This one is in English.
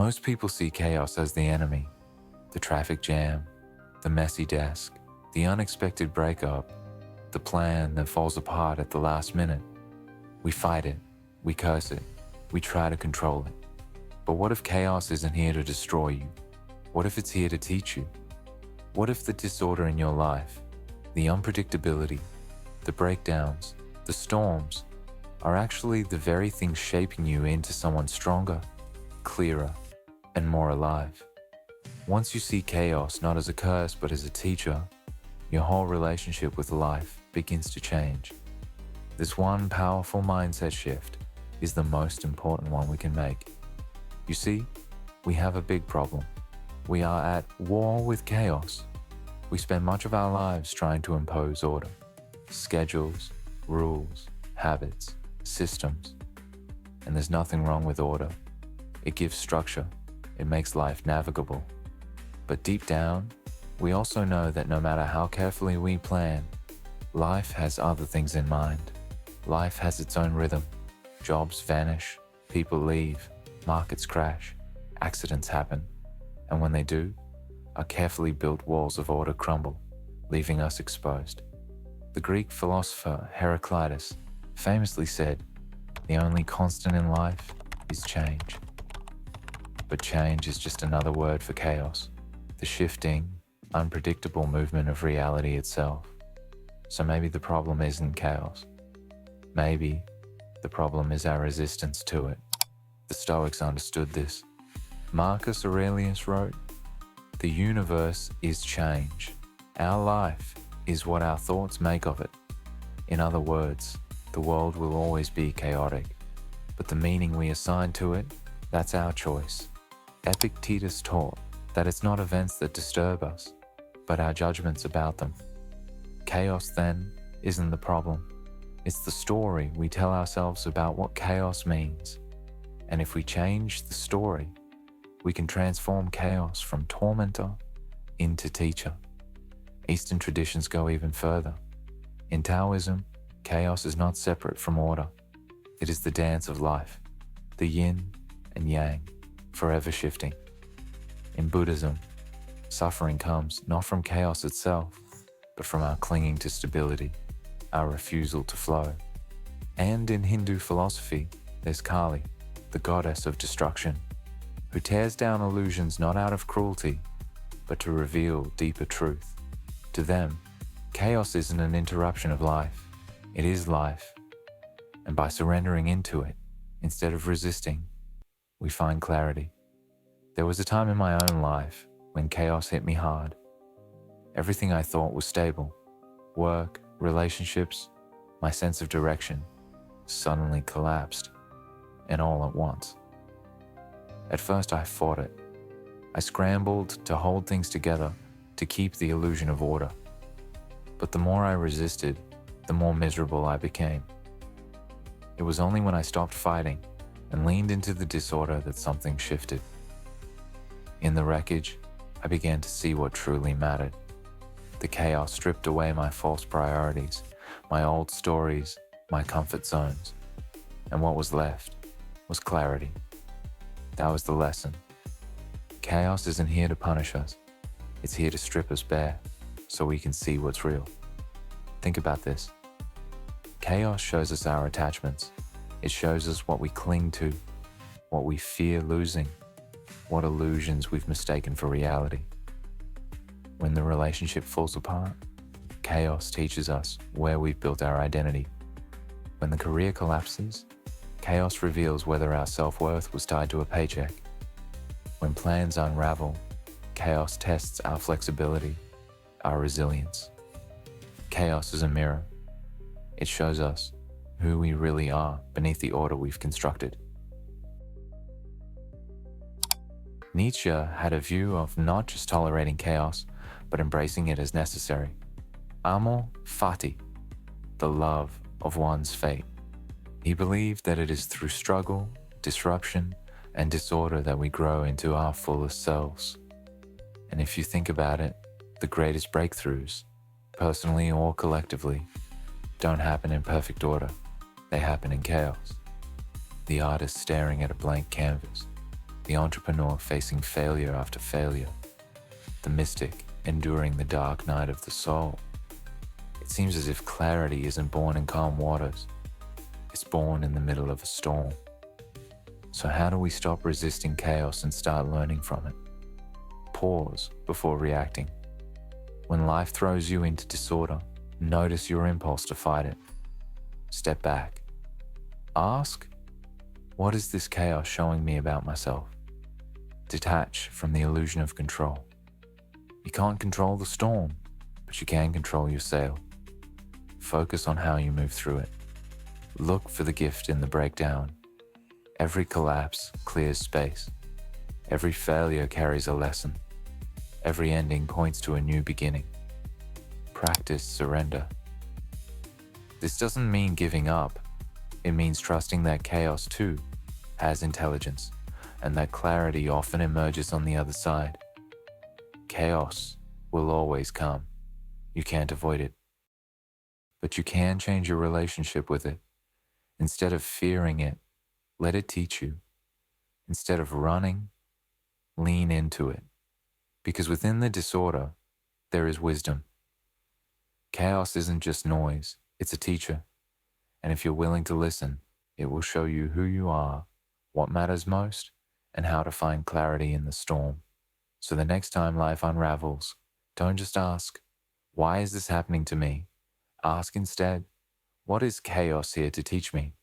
Most people see chaos as the enemy, the traffic jam, the messy desk, the unexpected breakup, the plan that falls apart at the last minute. We fight it, we curse it, we try to control it. But what if chaos isn't here to destroy you? What if it's here to teach you? What if the disorder in your life, the unpredictability, the breakdowns, the storms, are actually the very things shaping you into someone stronger, clearer, and more alive? Once you see chaos not as a curse but as a teacher, your whole relationship with life begins to change. This one powerful mindset shift is the most important one we can make. You see, we have a big problem. We are at war with chaos. We spend much of our lives trying to impose order, schedules, rules, habits, systems. And there's nothing wrong with order. It gives structure. It makes life navigable. But deep down, we also know that no matter how carefully we plan, life has other things in mind. Life has its own rhythm. Jobs vanish, people leave, markets crash, accidents happen. And when they do, our carefully built walls of order crumble, leaving us exposed. The Greek philosopher Heraclitus famously said, "The only constant in life is change." But change is just another word for chaos, the shifting, unpredictable movement of reality itself. So maybe the problem isn't chaos. Maybe the problem is our resistance to it. The Stoics understood this. Marcus Aurelius wrote, "The universe is change. Our life is what our thoughts make of it." In other words, the world will always be chaotic, but the meaning we assign to it, that's our choice. Epictetus taught that it's not events that disturb us, but our judgments about them. Chaos, then, isn't the problem. It's the story we tell ourselves about what chaos means. And if we change the story, we can transform chaos from tormentor into teacher. Eastern traditions go even further. In Taoism, chaos is not separate from order. It is the dance of life, the yin and yang, forever shifting. In Buddhism, suffering comes not from chaos itself, but from our clinging to stability, our refusal to flow. And in Hindu philosophy, there's Kali, the goddess of destruction, who tears down illusions not out of cruelty, but to reveal deeper truth. To them, chaos isn't an interruption of life, it is life. And by surrendering into it, instead of resisting, we find clarity. There was a time in my own life when chaos hit me hard. Everything I thought was stable, work, relationships, my sense of direction, suddenly collapsed, and all at once. At first I fought it. I scrambled to hold things together, to keep the illusion of order. But the more I resisted, the more miserable I became. It was only when I stopped fighting and leaned into the disorder that something shifted. In the wreckage, I began to see what truly mattered. The chaos stripped away my false priorities, my old stories, my comfort zones, and what was left was clarity. That was the lesson. Chaos isn't here to punish us. It's here to strip us bare so we can see what's real. Think about this. Chaos shows us our attachments. It shows us what we cling to, what we fear losing, what illusions we've mistaken for reality. When the relationship falls apart, chaos teaches us where we've built our identity. When the career collapses, chaos reveals whether our self-worth was tied to a paycheck. When plans unravel, chaos tests our flexibility, our resilience. Chaos is a mirror. It shows us who we really are beneath the order we've constructed. Nietzsche had a view of not just tolerating chaos, but embracing it as necessary. Amor fati, the love of one's fate. He believed that it is through struggle, disruption, and disorder that we grow into our fullest selves. And if you think about it, the greatest breakthroughs, personally or collectively, don't happen in perfect order. They happen in chaos. The artist staring at a blank canvas, the entrepreneur facing failure after failure, the mystic enduring the dark night of the soul. It seems as if clarity isn't born in calm waters, it's born in the middle of a storm. So how do we stop resisting chaos and start learning from it? Pause before reacting. When life throws you into disorder, notice your impulse to fight it. Step back. Ask, what is this chaos showing me about myself? Detach from the illusion of control. You can't control the storm, but you can control your sail. Focus on how you move through it. Look for the gift in the breakdown. Every collapse clears space. Every failure carries a lesson. Every ending points to a new beginning. Practice surrender. This doesn't mean giving up. It means trusting that chaos too has intelligence, and that clarity often emerges on the other side. Chaos will always come. You can't avoid it. But you can change your relationship with it. Instead of fearing it, let it teach you. Instead of running, lean into it. Because within the disorder, there is wisdom. Chaos isn't just noise, it's a teacher. And if you're willing to listen, it will show you who you are, what matters most, and how to find clarity in the storm. So the next time life unravels, don't just ask, why is this happening to me? Ask instead, what is chaos here to teach me?